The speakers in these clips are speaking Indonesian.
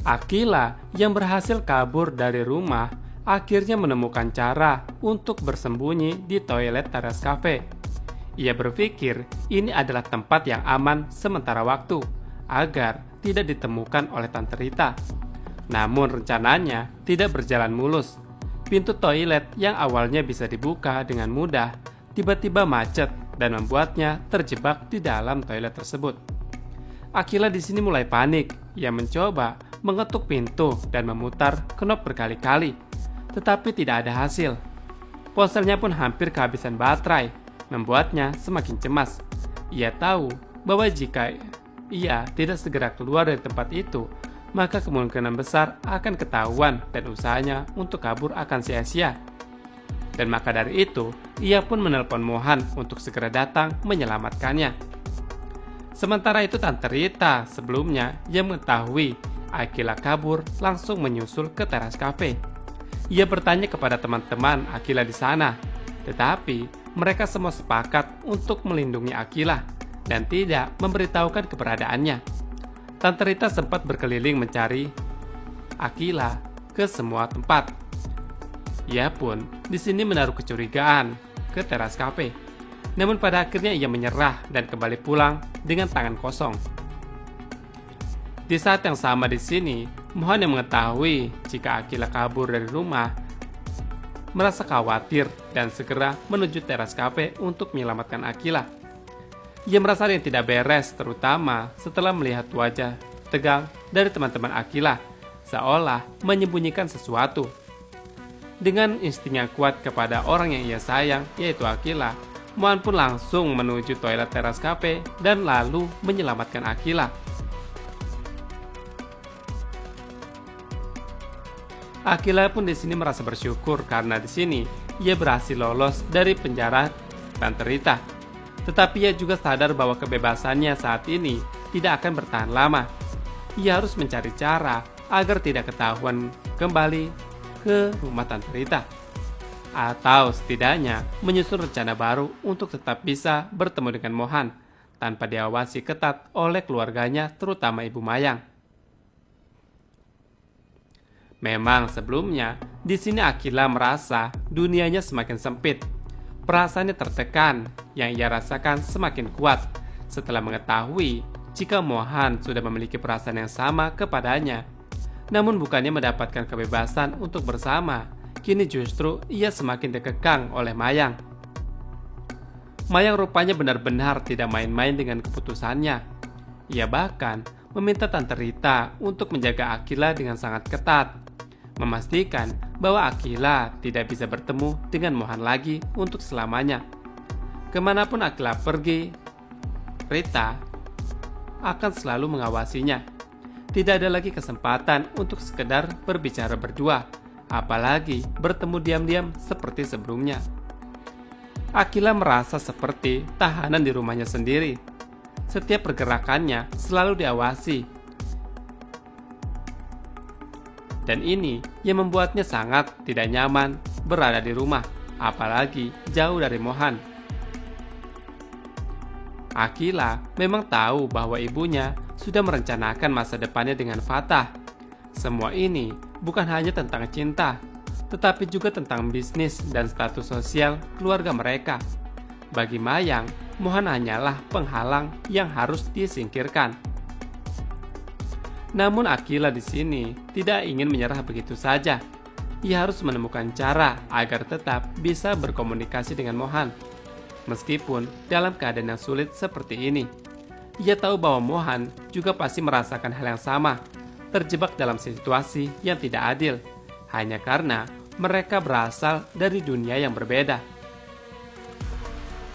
Akila yang berhasil kabur dari rumah akhirnya menemukan cara untuk bersembunyi di toilet teras kafe. Ia berpikir ini adalah tempat yang aman sementara waktu agar tidak ditemukan oleh Tante Rita. Namun rencananya tidak berjalan mulus. Pintu toilet yang awalnya bisa dibuka dengan mudah tiba-tiba macet dan membuatnya terjebak di dalam toilet tersebut. Akila di sini mulai panik. Ia mencoba mengetuk pintu dan memutar knop berkali-kali, tetapi tidak ada hasil. Ponselnya pun hampir kehabisan baterai, membuatnya semakin cemas. Ia tahu bahwa jika ia tidak segera keluar dari tempat itu, maka kemungkinan besar akan ketahuan dan usahanya untuk kabur akan sia-sia. Dan maka dari itu, ia pun menelpon Mohan untuk segera datang menyelamatkannya. Sementara itu Tante Rita sebelumnya yang mengetahui Akila kabur langsung menyusul ke teras kafe. Ia bertanya kepada teman-teman Akila di sana, tetapi mereka semua sepakat untuk melindungi Akila dan tidak memberitahukan keberadaannya. Tante Rita sempat berkeliling mencari Akila ke semua tempat. Ia pun di sini menaruh kecurigaan ke teras kafe. Namun pada akhirnya ia menyerah dan kembali pulang dengan tangan kosong. Di saat yang sama di sini, Mohan yang mengetahui jika Akila kabur dari rumah merasa khawatir dan segera menuju teras kafe untuk menyelamatkan Akila. Ia merasa ada yang tidak beres, terutama setelah melihat wajah tegang dari teman-teman Akila, seolah menyembunyikan sesuatu. Dengan insting yang kuat kepada orang yang ia sayang, yaitu Akila, Mohan pun langsung menuju toilet teras kafe dan lalu menyelamatkan Akila. Akila pun di sini merasa bersyukur karena di sini ia berhasil lolos dari penjara Tante Rita. Tetapi ia juga sadar bahwa kebebasannya saat ini tidak akan bertahan lama. Ia harus mencari cara agar tidak ketahuan kembali ke rumah Tante Rita. Atau setidaknya menyusun rencana baru untuk tetap bisa bertemu dengan Mohan tanpa diawasi ketat oleh keluarganya, terutama Ibu Mayang. Memang sebelumnya, di sini Akila merasa dunianya semakin sempit. Perasaannya tertekan, yang ia rasakan semakin kuat setelah mengetahui jika Mohan sudah memiliki perasaan yang sama kepadanya. Namun bukannya mendapatkan kebebasan untuk bersama, kini justru ia semakin dikekang oleh Mayang. Mayang rupanya benar-benar tidak main-main dengan keputusannya. Ia bahkan meminta Tante Rita untuk menjaga Akila dengan sangat ketat, memastikan bahwa Akila tidak bisa bertemu dengan Mohan lagi untuk selamanya. Kemanapun Akila pergi, Rita akan selalu mengawasinya. Tidak ada lagi kesempatan untuk sekedar berbicara berdua, apalagi bertemu diam-diam seperti sebelumnya. Akila merasa seperti tahanan di rumahnya sendiri. Setiap pergerakannya selalu diawasi. Dan ini yang membuatnya sangat tidak nyaman berada di rumah, apalagi jauh dari Mohan. Akila memang tahu bahwa ibunya sudah merencanakan masa depannya dengan Fatah. Semua ini bukan hanya tentang cinta, tetapi juga tentang bisnis dan status sosial keluarga mereka. Bagi Mayang, Mohan hanyalah penghalang yang harus disingkirkan. Namun Akila di sini tidak ingin menyerah begitu saja. Ia harus menemukan cara agar tetap bisa berkomunikasi dengan Mohan. Meskipun dalam keadaan yang sulit seperti ini, ia tahu bahwa Mohan juga pasti merasakan hal yang sama, terjebak dalam situasi yang tidak adil, hanya karena mereka berasal dari dunia yang berbeda.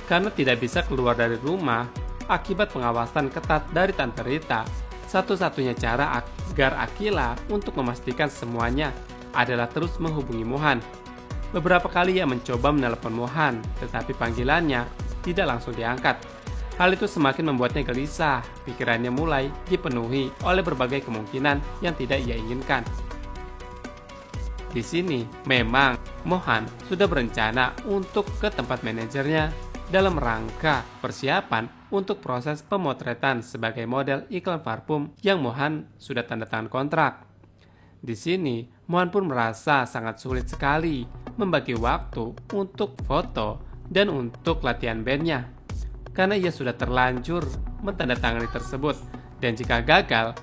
Karena tidak bisa keluar dari rumah, akibat pengawasan ketat dari Tante Rita, satu-satunya cara agar Akila untuk memastikan semuanya adalah terus menghubungi Mohan. Beberapa kali ia mencoba menelepon Mohan, tetapi panggilannya tidak langsung diangkat. Hal itu semakin membuatnya gelisah, pikirannya mulai dipenuhi oleh berbagai kemungkinan yang tidak ia inginkan. Di sini, memang Mohan sudah berencana untuk ke tempat manajernya dalam rangka persiapan untuk proses pemotretan sebagai model iklan parfum yang Mohan sudah tanda tangan kontrak. Di sini, Mohan pun merasa sangat sulit sekali membagi waktu untuk foto dan untuk latihan bandnya, karena ia sudah terlanjur mentandatangani tersebut, dan jika gagal,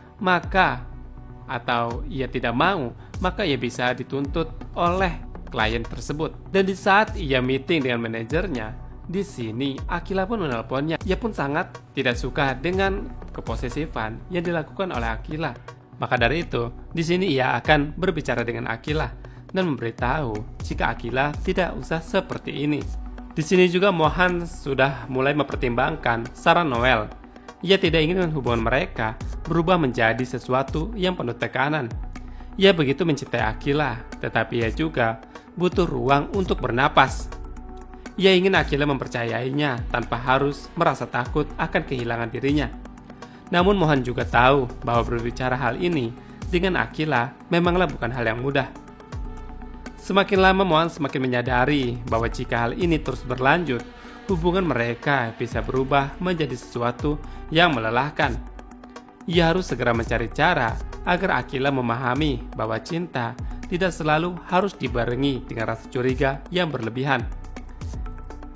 atau ia tidak mau, maka ia bisa dituntut oleh klien tersebut. Dan di saat ia meeting dengan manajernya, di sini Akila pun menelponnya. Ia pun sangat tidak suka dengan keposesifan yang dilakukan oleh Akila. Maka dari itu, di sini ia akan berbicara dengan Akila dan memberitahu jika Akila tidak usah seperti ini. Di sini juga Mohan sudah mulai mempertimbangkan saran Noel. Ia tidak ingin hubungan mereka berubah menjadi sesuatu yang penuh tekanan. Ia begitu mencintai Akila, tetapi ia juga butuh ruang untuk bernapas. Ia ingin Akila mempercayainya tanpa harus merasa takut akan kehilangan dirinya. Namun Mohan juga tahu bahwa berbicara hal ini dengan Akila memanglah bukan hal yang mudah. Semakin lama Mohan semakin menyadari bahwa jika hal ini terus berlanjut, hubungan mereka bisa berubah menjadi sesuatu yang melelahkan. Ia harus segera mencari cara agar Akila memahami bahwa cinta tidak selalu harus dibarengi dengan rasa curiga yang berlebihan.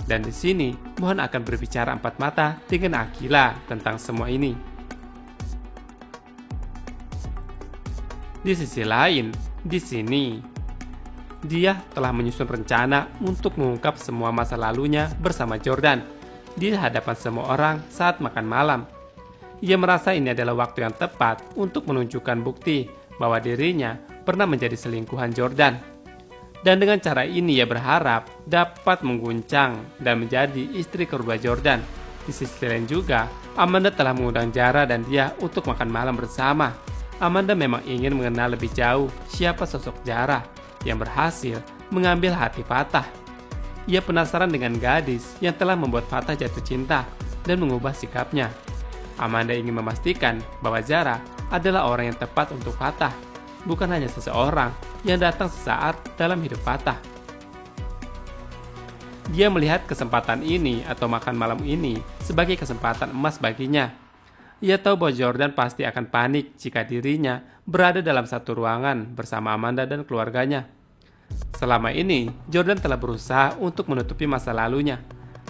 Dan di sini, Mohan akan berbicara empat mata dengan Akila tentang semua ini. Di sisi lain, di sini dia telah menyusun rencana untuk mengungkap semua masa lalunya bersama Jordan di hadapan semua orang saat makan malam. Ia merasa ini adalah waktu yang tepat untuk menunjukkan bukti bahwa dirinya pernah menjadi selingkuhan Jordan. Dan dengan cara ini ia berharap dapat mengguncang dan menjadi istri kedua Jordan. Di sisi lain juga, Amanda telah mengundang Zara dan dia untuk makan malam bersama. Amanda memang ingin mengenal lebih jauh siapa sosok Zara yang berhasil mengambil hati Fatah. Ia penasaran dengan gadis yang telah membuat Fatah jatuh cinta dan mengubah sikapnya. Amanda ingin memastikan bahwa Zara adalah orang yang tepat untuk Fatah, bukan hanya seseorang yang datang sesaat dalam hidup Fatah. Dia melihat kesempatan ini atau makan malam ini sebagai kesempatan emas baginya. Ia tahu bahwa Jordan pasti akan panik jika dirinya berada dalam satu ruangan bersama Amanda dan keluarganya. Selama ini, Jordan telah berusaha untuk menutupi masa lalunya,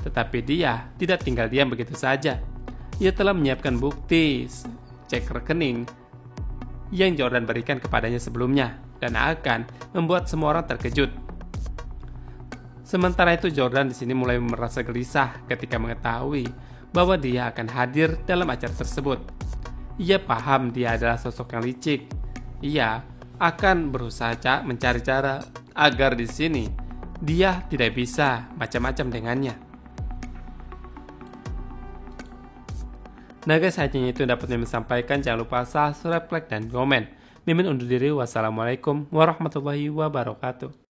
tetapi dia tidak tinggal diam begitu saja. Ia telah menyiapkan bukti cek rekening yang Jordan berikan kepadanya sebelumnya dan akan membuat semua orang terkejut. Sementara itu, Jordan di sini mulai merasa gelisah ketika mengetahui bahwa dia akan hadir dalam acara tersebut. Ia paham dia adalah sosok yang licik. Ia akan berusaha mencari cara agar di sini dia tidak bisa macam-macam dengannya. Nah guys, hanya itu dapat saya sampaikan. Jangan lupa subscribe, like, dan komen. Mimin undur diri. Wassalamualaikum warahmatullahi wabarakatuh.